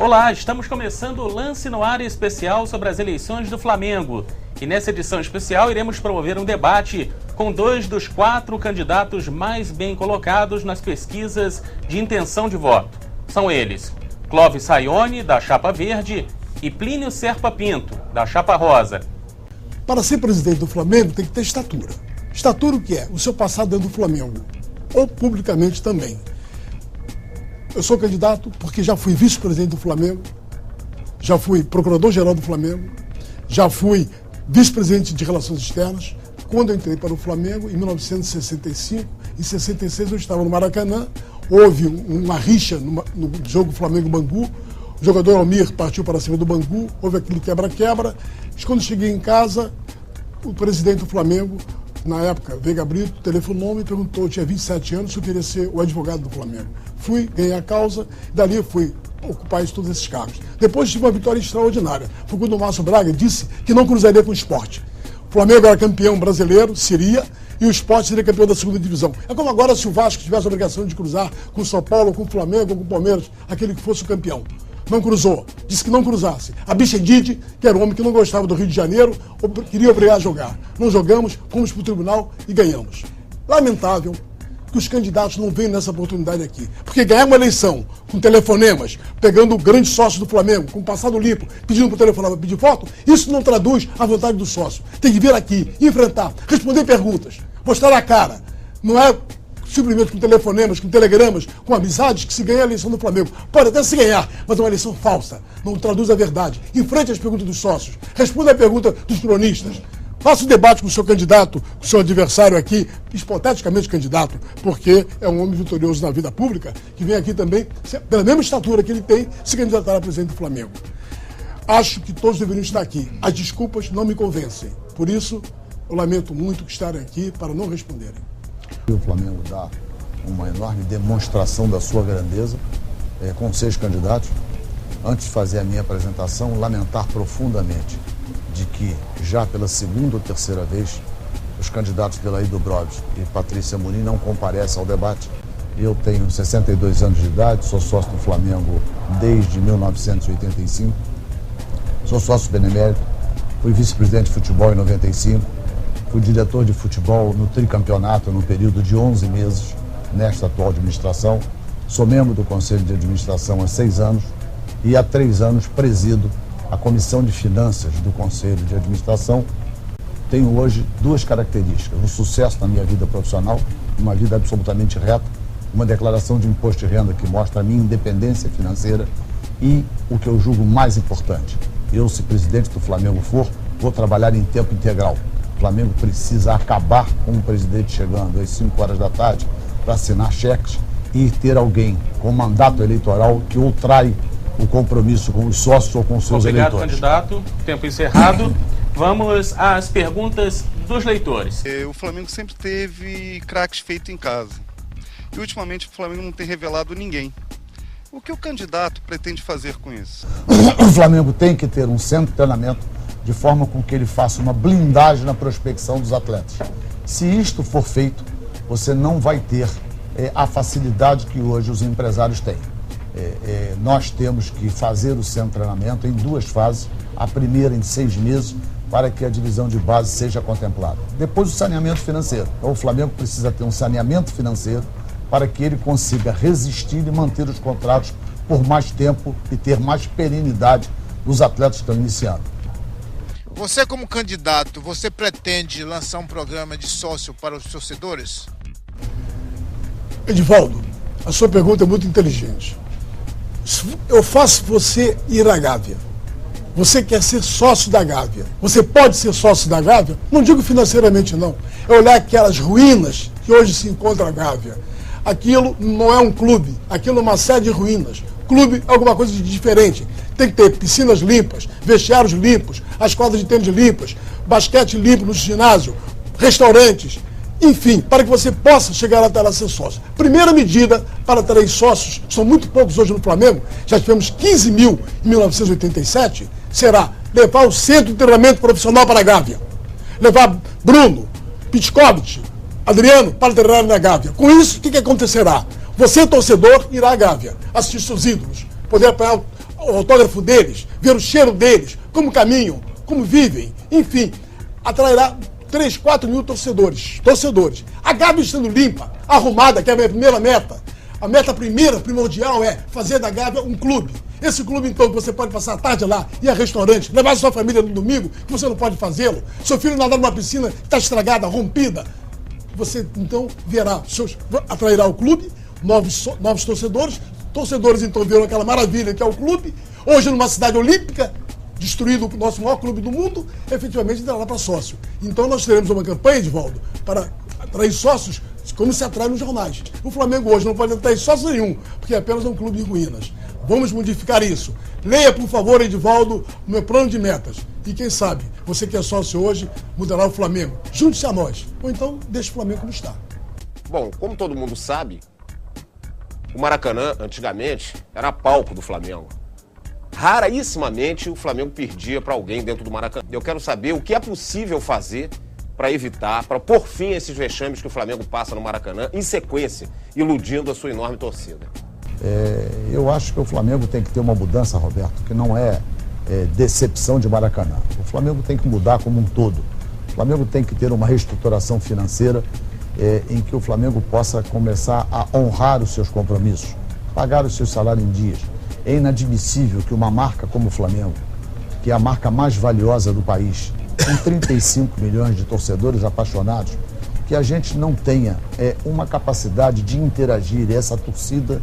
Olá, estamos começando o Lance no Ar especial sobre as eleições do Flamengo. E nessa edição especial iremos promover um debate com 2 dos 4 candidatos mais bem colocados nas pesquisas de intenção de voto. São eles Clóvis Sayone, da Chapa Verde, e Plínio Serpa Pinto, da Chapa Rosa. Para ser presidente do Flamengo tem que ter estatura. Estatura o que é? O seu passado dentro do Flamengo, ou publicamente também. Eu sou candidato porque já fui vice-presidente do Flamengo, já fui procurador-geral do Flamengo, já fui vice-presidente de Relações Externas. Quando eu entrei para o Flamengo, em 1965, em 66 eu estava no Maracanã, houve uma rixa no jogo Flamengo-Bangu, o jogador Almir partiu para cima do Bangu, houve aquele quebra-quebra. Quando cheguei em casa, o presidente do Flamengo, na época, Veiga Brito, telefonou e perguntou, eu tinha 27 anos, se eu queria ser o advogado do Flamengo. Fui, ganhei a causa, dali fui ocupar todos esses cargos. Depois tive uma vitória extraordinária. Foi quando o Márcio Braga disse que não cruzaria com o Sport. O Flamengo era campeão brasileiro, seria, e o Sport seria campeão da segunda divisão. É como agora se o Vasco tivesse a obrigação de cruzar com o São Paulo, com o Flamengo, com o Palmeiras, aquele que fosse o campeão. Não cruzou, disse que não cruzasse. A bicha Didi, que era um homem que não gostava do Rio de Janeiro, queria obrigar a jogar. Não jogamos, fomos para o tribunal e ganhamos. Lamentável que os candidatos não venham nessa oportunidade aqui. Porque ganhar uma eleição com telefonemas, pegando o grande sócio do Flamengo, com passado limpo, pedindo para o telefonema pedir voto, isso não traduz a vontade do sócio. Tem que vir aqui, enfrentar, responder perguntas, mostrar a cara. Não é simplesmente com telefonemas, com telegramas, com amizades que se ganha a eleição do Flamengo. Pode até se ganhar, mas é uma eleição falsa. Não traduz a verdade. Enfrente as perguntas dos sócios. Responda a pergunta dos cronistas. Faça o debate com o seu candidato, com o seu adversário aqui, hipoteticamente candidato, porque é um homem vitorioso na vida pública, que vem aqui também, pela mesma estatura que ele tem, se candidatar a presidente do Flamengo. Acho que todos deveriam estar aqui. As desculpas não me convencem. Por isso, eu lamento muito que estarem aqui para não responderem. O Flamengo dá uma enorme demonstração da sua grandeza, com 6 candidatos. Antes de fazer a minha apresentação, lamentar profundamente de que já pela segunda ou terceira vez os candidatos Delaí Dubrovski e Patrícia Amorim não comparecem ao debate. Eu tenho 62 anos de idade, sou sócio do Flamengo desde 1985, sou sócio benemérito, fui vice-presidente de futebol em 95, fui diretor de futebol no tricampeonato no período de 11 meses nesta atual administração, sou membro do Conselho de Administração há 6 anos e há 3 anos presido a Comissão de Finanças do Conselho de Administração. Tenho hoje 2 características: um sucesso na minha vida profissional, uma vida absolutamente reta, uma declaração de imposto de renda que mostra a minha independência financeira e, o que eu julgo mais importante, eu, se presidente do Flamengo for, vou trabalhar em tempo integral. O Flamengo precisa acabar com o presidente chegando às 5 horas da tarde para assinar cheques e ter alguém com mandato eleitoral que ou trai o compromisso com os sócios ou com os seus eleitores. Obrigado, candidato. Tempo encerrado. Vamos às perguntas dos leitores. O Flamengo sempre teve craques feitos em casa. E ultimamente o Flamengo não tem revelado ninguém. O que o candidato pretende fazer com isso? O Flamengo tem que ter um centro de treinamento de forma com que ele faça uma blindagem na prospecção dos atletas. Se isto for feito, você não vai ter a facilidade que hoje os empresários têm. Nós temos que fazer o centro de treinamento em 2 fases, a primeira em 6 meses, para que a divisão de base seja contemplada. Depois o saneamento financeiro. Então o Flamengo precisa ter um saneamento financeiro para que ele consiga resistir e manter os contratos por mais tempo e ter mais perenidade dos atletas que estão iniciando. Você, como candidato, você pretende lançar um programa de sócio para os torcedores? Edivaldo, a sua pergunta é muito inteligente. Eu faço você ir à Gávea. Você quer ser sócio da Gávea. Você pode ser sócio da Gávea? Não digo financeiramente, não. É olhar aquelas ruínas que hoje se encontra a Gávea. Aquilo não é um clube, aquilo é uma série de ruínas. Clube é alguma coisa de diferente. Tem que ter piscinas limpas, vestiários limpos, as quadras de tênis limpas, basquete limpo no ginásio, restaurantes. Enfim, para que você possa chegar até lá ser sócio. Primeira medida para atrair sócios, são muito poucos hoje no Flamengo, já tivemos 15 mil em 1987, será levar o centro de treinamento profissional para a Gávea. Levar Bruno, Pitkovic, Adriano para treinar na Gávea. Com isso, o que acontecerá? Você, torcedor, irá à Gávea, assistir seus ídolos, poder apanhar o autógrafo deles, ver o cheiro deles, como caminham, como vivem, enfim, atrairá 3, 4 mil torcedores. A Gávea estando limpa, arrumada, que é a minha primeira meta. A meta primordial é fazer da Gávea um clube. Esse clube, então, que você pode passar a tarde lá, ir a restaurante, levar sua família no domingo, que você não pode fazê-lo. Seu filho nadar numa piscina que está estragada, rompida. Você, então, atrairá o clube, novos torcedores. Torcedores, então, verão aquela maravilha que é o clube. Hoje, numa cidade olímpica, destruído o nosso maior clube do mundo, efetivamente entrará para sócio. Então, nós teremos uma campanha, Edivaldo, para atrair sócios, como se atrai nos jornais. O Flamengo hoje não pode atrair sócio nenhum, porque é apenas um clube de ruínas. Vamos modificar isso. Leia, por favor, Edivaldo, o meu plano de metas. E quem sabe, você que é sócio hoje, mudará o Flamengo. Junte-se a nós. Ou então, deixe o Flamengo como está. Bom, como todo mundo sabe, o Maracanã, antigamente, era palco do Flamengo. Rarissimamente o Flamengo perdia para alguém dentro do Maracanã. Eu quero saber o que é possível fazer para evitar, para pôr fim a esses vexames que o Flamengo passa no Maracanã, em sequência, iludindo a sua enorme torcida. Eu acho que o Flamengo tem que ter uma mudança, Roberto, que não é decepção de Maracanã. O Flamengo tem que mudar como um todo. O Flamengo tem que ter uma reestruturação financeira em que o Flamengo possa começar a honrar os seus compromissos, pagar os seus salários em dias. É inadmissível que uma marca como o Flamengo, que é a marca mais valiosa do país, com 35 milhões de torcedores apaixonados, que a gente não tenha uma capacidade de interagir essa torcida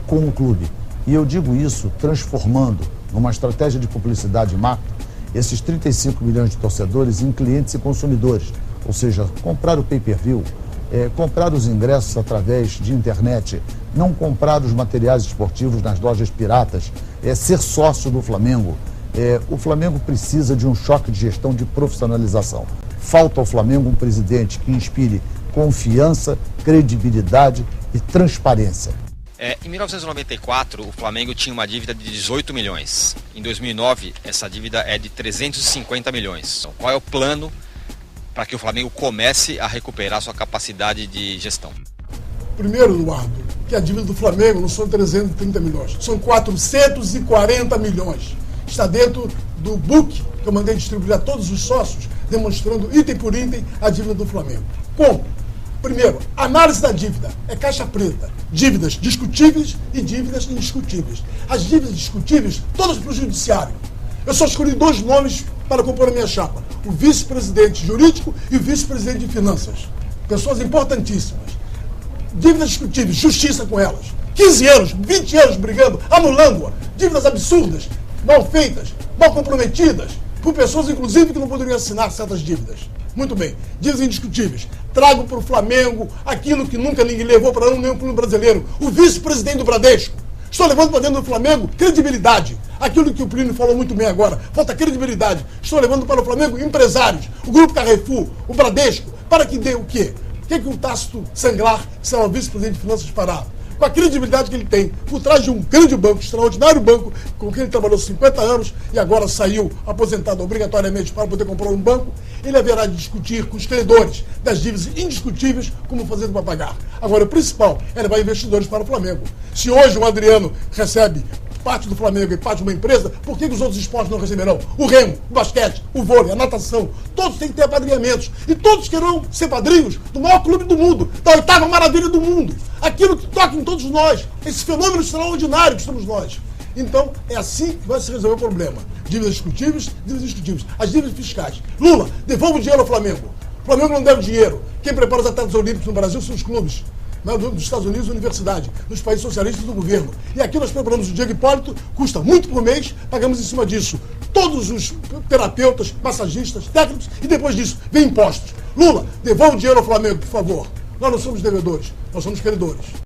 com o clube. E eu digo isso transformando numa estratégia de publicidade e marketing esses 35 milhões de torcedores em clientes e consumidores. Ou seja, comprar o pay-per-view, comprar os ingressos através de internet, não comprar os materiais esportivos nas lojas piratas, ser sócio do Flamengo. O Flamengo precisa de um choque de gestão, de profissionalização. Falta ao Flamengo um presidente que inspire confiança, credibilidade e transparência. Em 1994, o Flamengo tinha uma dívida de 18 milhões. Em 2009, essa dívida é de 350 milhões. Então, qual é o plano para que o Flamengo comece a recuperar sua capacidade de gestão? Primeiro, Eduardo, que a dívida do Flamengo não são 330 milhões, são 440 milhões. Está dentro do book que eu mandei distribuir a todos os sócios, demonstrando item por item a dívida do Flamengo. Como? Primeiro, análise da dívida. É caixa preta. Dívidas discutíveis e dívidas indiscutíveis. As dívidas discutíveis, todas para o judiciário. Eu só escolhi 2 nomes para compor a minha chapa. O vice-presidente jurídico e o vice-presidente de finanças. Pessoas importantíssimas. Dívidas discutíveis, justiça com elas. 15 anos, 20 anos brigando, anulando-a. Dívidas absurdas, mal feitas, mal comprometidas, por pessoas, inclusive, que não poderiam assinar certas dívidas. Muito bem, dívidas indiscutíveis. Trago para o Flamengo aquilo que nunca ninguém levou para nenhum clube brasileiro. O vice-presidente do Bradesco. Estou levando para dentro do Flamengo credibilidade. Aquilo que o Plínio falou muito bem agora. Falta credibilidade. Estou levando para o Flamengo empresários. O Grupo Carrefour, o Bradesco. Para que dê o quê? O que o Tácito Sanglar, que será o vice-presidente de finanças, fará? Com a credibilidade que ele tem, por trás de um grande banco, extraordinário banco, com quem ele trabalhou 50 anos e agora saiu aposentado obrigatoriamente para poder comprar um banco, ele haverá de discutir com os credores das dívidas indiscutíveis como fazendo para pagar. Agora, o principal é levar investidores para o Flamengo. Se hoje o Adriano recebe parte do Flamengo e parte de uma empresa, por que os outros esportes não receberão? O remo, o basquete, o vôlei, a natação, todos têm que ter apadrinhamentos. E todos querão ser padrinhos do maior clube do mundo, da 8ª maravilha do mundo. Aquilo que toca em todos nós, esse fenômeno extraordinário que somos nós. Então, é assim que vai se resolver o problema. Dívidas discutíveis, dívidas indiscutíveis. As dívidas fiscais. Lula, devolva o dinheiro ao Flamengo. O Flamengo não deve dinheiro. Quem prepara os atletas olímpicos no Brasil são os clubes. Dos Estados Unidos, universidade, nos países socialistas do governo. E aqui nós preparamos o Diego Hipólito, custa muito por mês, pagamos em cima disso todos os terapeutas, massagistas, técnicos, e depois disso vem impostos. Lula, devolva o dinheiro ao Flamengo, por favor. Nós não somos devedores, nós somos credores.